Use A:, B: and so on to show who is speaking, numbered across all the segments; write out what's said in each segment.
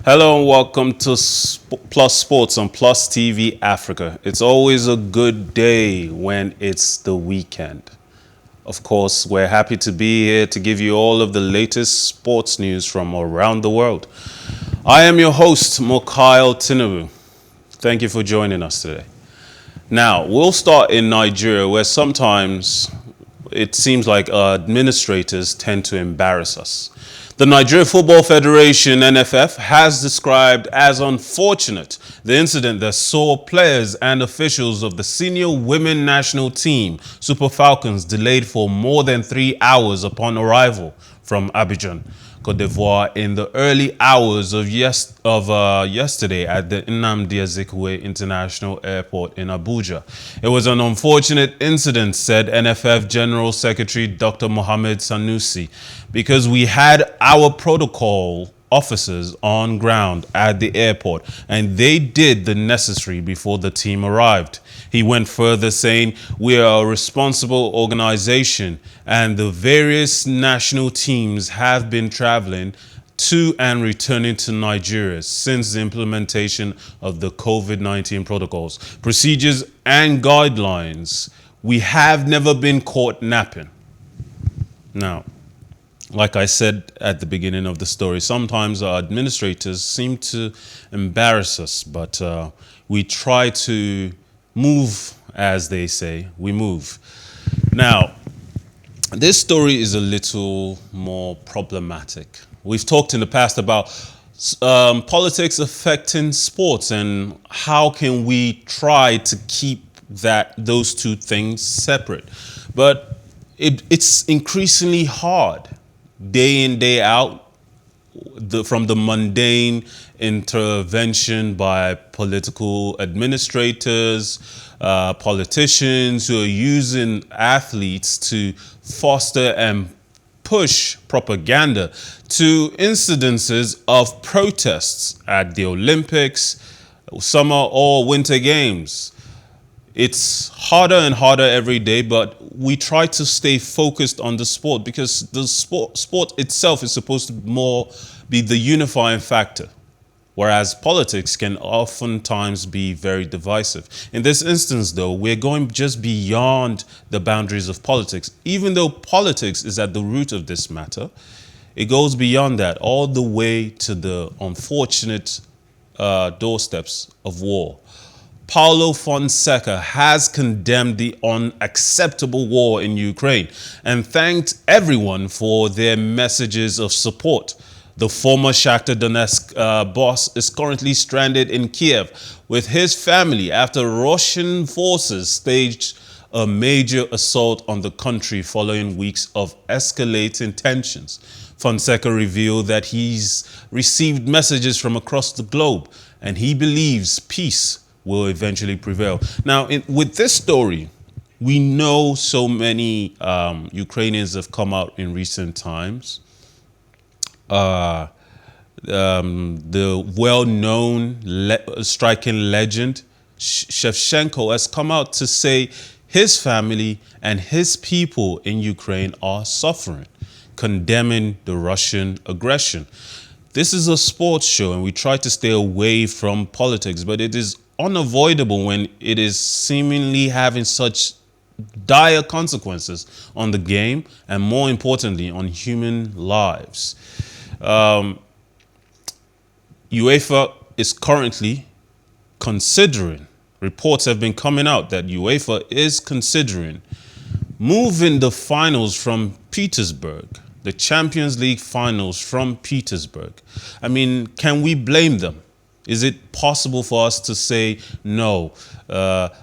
A: Hello and welcome to Plus Sports on Plus TV Africa. It's always a good day when it's the weekend. Of course, we're happy to be here to give you all of the latest sports news from around the world. I am your host, Mokail Tinubu. Thank you for joining us today. Now, we'll start in Nigeria, where sometimes it seems like administrators tend to embarrass us. The Nigeria Football Federation, NFF, has described as unfortunate the incident that saw players and officials of the senior women national team, Super Falcons, delayed for more than 3 hours upon arrival from Abidjan, Cote d'Ivoire, in the early hours of yesterday at the Nnamdi Azikiwe International Airport in Abuja. It was an unfortunate incident, said NFF General Secretary Dr. Mohamed Sanusi, because we had our protocol officers on ground at the airport and they did the necessary before the team arrived. He went further, saying, "We are a responsible organization and the various national teams have been traveling to and returning to Nigeria since the implementation of the COVID-19 protocols, procedures and guidelines. We have never been caught napping." Now, like I said at the beginning of the story, sometimes our administrators seem to embarrass us, but we try to move, as they say, we move. Now, this story is a little more problematic. We've talked in the past about politics affecting sports and how can we try to keep those two things separate. But it's increasingly hard, day in, day out, from the mundane intervention by political administrators, politicians who are using athletes to foster and push propaganda, to incidences of protests at the Olympics, summer or winter games. It's harder and harder every day, but we try to stay focused on the sport because the sport itself is supposed to more be the unifying factor, whereas politics can oftentimes be very divisive. In this instance, though, we're going just beyond the boundaries of politics. Even though politics is at the root of this matter, it goes beyond that, all the way to the unfortunate doorsteps of war. Paulo Fonseca has condemned the unacceptable war in Ukraine and thanked everyone for their messages of support. The former Shakhtar Donetsk boss is currently stranded in Kiev with his family after Russian forces staged a major assault on the country following weeks of escalating tensions. Fonseca revealed that he's received messages from across the globe and he believes peace will eventually prevail. Now, with this story, we know so many Ukrainians have come out in recent times. The well-known striking legend Shevchenko has come out to say his family and his people in Ukraine are suffering, condemning the Russian aggression. This is a sports show and we try to stay away from politics, but it is unavoidable when it is seemingly having such dire consequences on the game and, more importantly, on human lives. UEFA is currently considering, reports have been coming out that UEFA is considering moving the finals from Petersburg, the Champions League finals from Petersburg. I mean, can we blame them? Is it possible for us to say, no,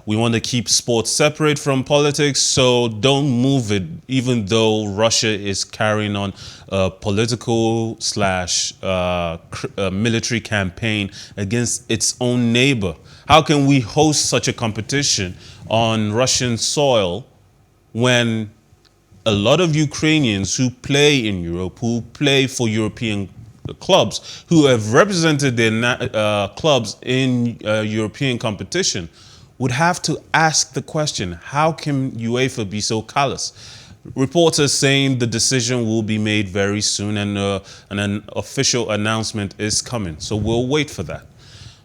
A: we want to keep sports separate from politics, so don't move it, even though Russia is carrying on a political / military campaign against its own neighbor? How can we host such a competition on Russian soil when a lot of Ukrainians who play in Europe, who play for European clubs, who have represented their clubs in European competition, would have to ask the question, how can UEFA be so callous? Reports are saying the decision will be made very soon, and an official announcement is coming. So we'll wait for that.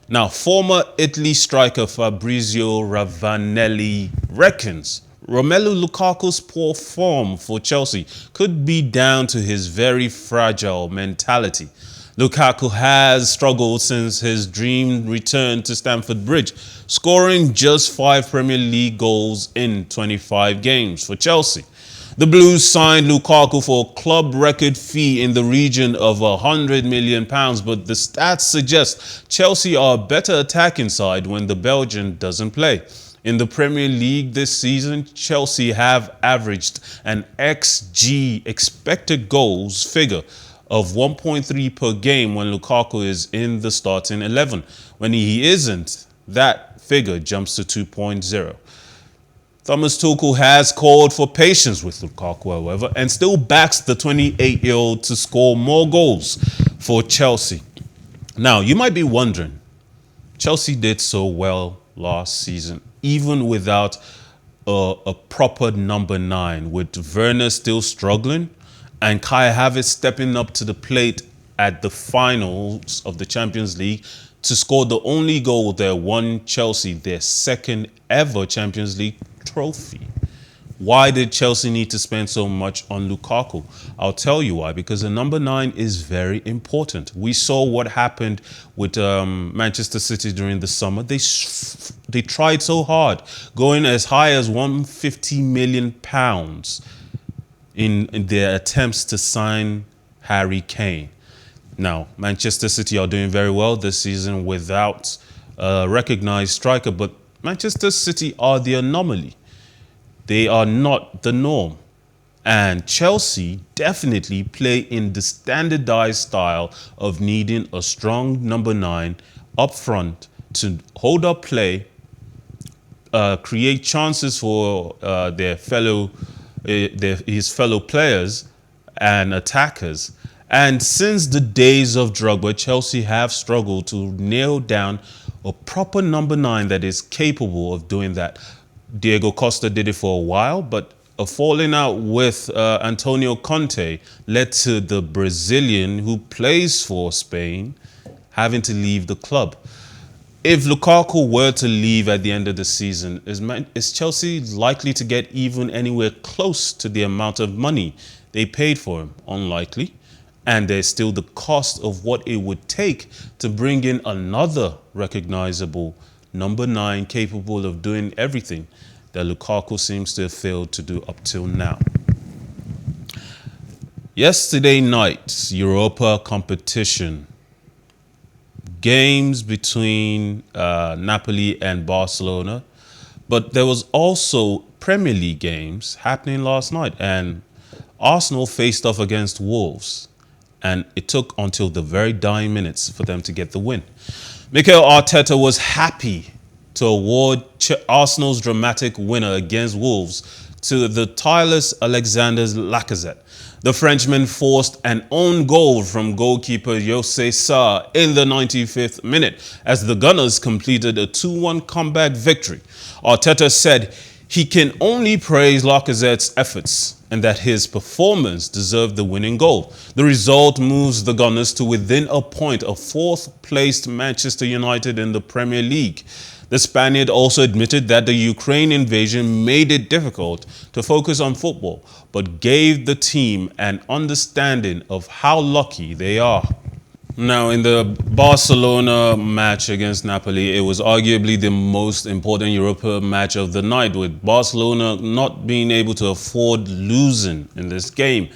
A: Now, former Italy striker Fabrizio Ravanelli reckons Romelu Lukaku's poor form for Chelsea could be down to his very fragile mentality. Lukaku has struggled since his dream return to Stamford Bridge, scoring just 5 Premier League goals in 25 games for Chelsea. The Blues signed Lukaku for a club record fee in the region of £100 million, but the stats suggest Chelsea are a better attacking side when the Belgian doesn't play. In the Premier League this season, Chelsea have averaged an XG, expected goals, figure of 1.3 per game when Lukaku is in the starting 11. When he isn't, that figure jumps to 2.0. Thomas Tuchel has called for patience with Lukaku, however, and still backs the 28-year-old to score more goals for Chelsea. Now, you might be wondering, Chelsea did so well last season, even without a proper number 9, with Werner still struggling and Kai Havertz stepping up to the plate at the finals of the Champions League to score the only goal that won Chelsea their second ever Champions League trophy. Why did Chelsea need to spend so much on Lukaku? I'll tell you why. Because the number 9 is very important. We saw what happened with Manchester City during the summer. They tried so hard, going as high as £150 million in their attempts to sign Harry Kane. Now, Manchester City are doing very well this season without a recognized striker, but Manchester City are the anomaly. They are not the norm. And Chelsea definitely play in the standardized style of needing a strong number 9 up front to hold up play, create chances for his fellow players and attackers. And since the days of Drogba, Chelsea have struggled to nail down a proper number 9 that is capable of doing that. Diego Costa did it for a while, but a falling out with Antonio Conte led to the Brazilian, who plays for Spain, having to leave the club. If Lukaku were to leave at the end of the season, is Chelsea likely to get even anywhere close to the amount of money they paid for him? Unlikely. And there's still the cost of what it would take to bring in another recognizable number 9 capable of doing everything that Lukaku seems to have failed to do up till now. Yesterday night, Europa competition. Games between Napoli and Barcelona. But there was also Premier League games happening last night. And Arsenal faced off against Wolves. And it took until the very dying minutes for them to get the win. Mikel Arteta was happy to award Arsenal's dramatic winner against Wolves to the tireless Alexander Lacazette. The Frenchman forced an own goal from goalkeeper José Sá in the 95th minute as the Gunners completed a 2-1 comeback victory. Arteta said he can only praise Lacazette's efforts and that his performance deserved the winning goal. The result moves the Gunners to within a point of 4th-placed Manchester United in the Premier League. The Spaniard also admitted that the Ukraine invasion made it difficult to focus on football, but gave the team an understanding of how lucky they are. Now, in the Barcelona match against Napoli, it was arguably the most important Europa match of the night, with Barcelona not being able to afford losing in this game.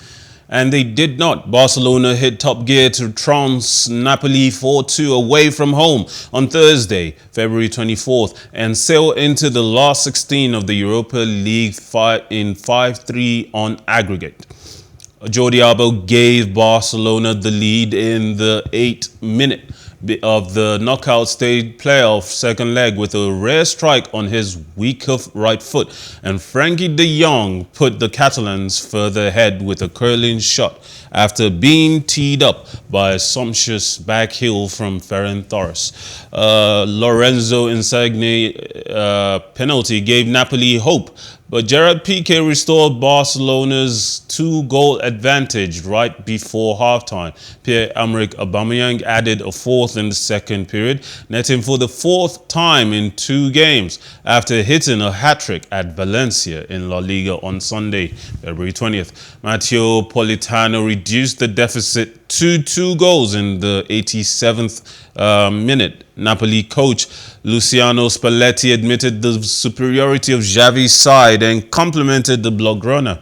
A: And they did not. Barcelona hit top gear to trounce Napoli 4-2 away from home on Thursday, February 24th, and sail into the last 16 of the Europa League in 5-3 on aggregate. Jordi Alba gave Barcelona the lead in the 8th minute of the knockout stage playoff second leg with a rare strike on his weaker right foot, and Frankie de Jong put the Catalans further ahead with a curling shot after being teed up by a sumptuous back heel from Ferran Torres. Lorenzo Insigne penalty gave Napoli hope, But Gerard Piqué restored Barcelona's 2-goal advantage right before halftime. Pierre-Emerick Aubameyang added a fourth in the second period, netting for the fourth time in 2 games after hitting a hat-trick at Valencia in La Liga on Sunday, February 20th. Matteo Politano reduced the deficit to 2 goals in the 87th minute. Napoli coach Luciano Spalletti admitted the superiority of Xavi's side and complimented the Blaugrana.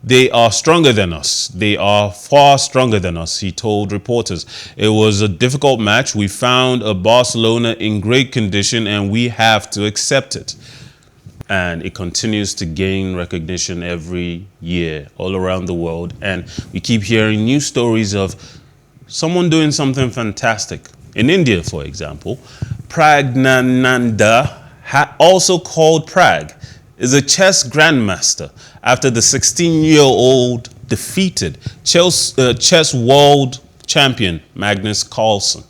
A: They are stronger than us. They are far stronger than us, he told reporters. It was a difficult match. We found a Barcelona in great condition and we have to accept it. And it continues to gain recognition every year all around the world. And we keep hearing new stories of someone doing something fantastic. In India, for example, Pragnananda, also called Prag, is a chess grandmaster after the 16-year-old defeated chess world champion Magnus Carlsen.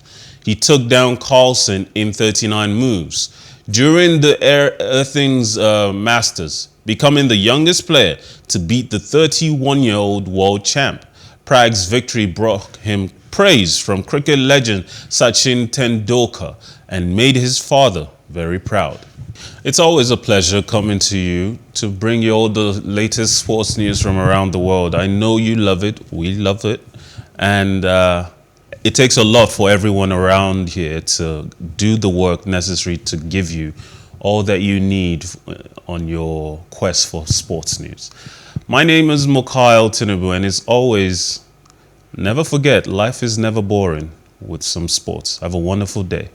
A: He took down Carlsen in 39 moves during the Earthings Masters, becoming the youngest player to beat the 31-year-old world champ. Prag's victory brought him praise from cricket legend Sachin Tendulkar and made his father very proud. It's always a pleasure coming to you to bring you all the latest sports news from around the world. I know you love it, we love it, and it takes a lot for everyone around here to do the work necessary to give you all that you need on your quest for sports news. My name is Mukail Tinubu, and as always, never forget, life is never boring with some sports. Have a wonderful day.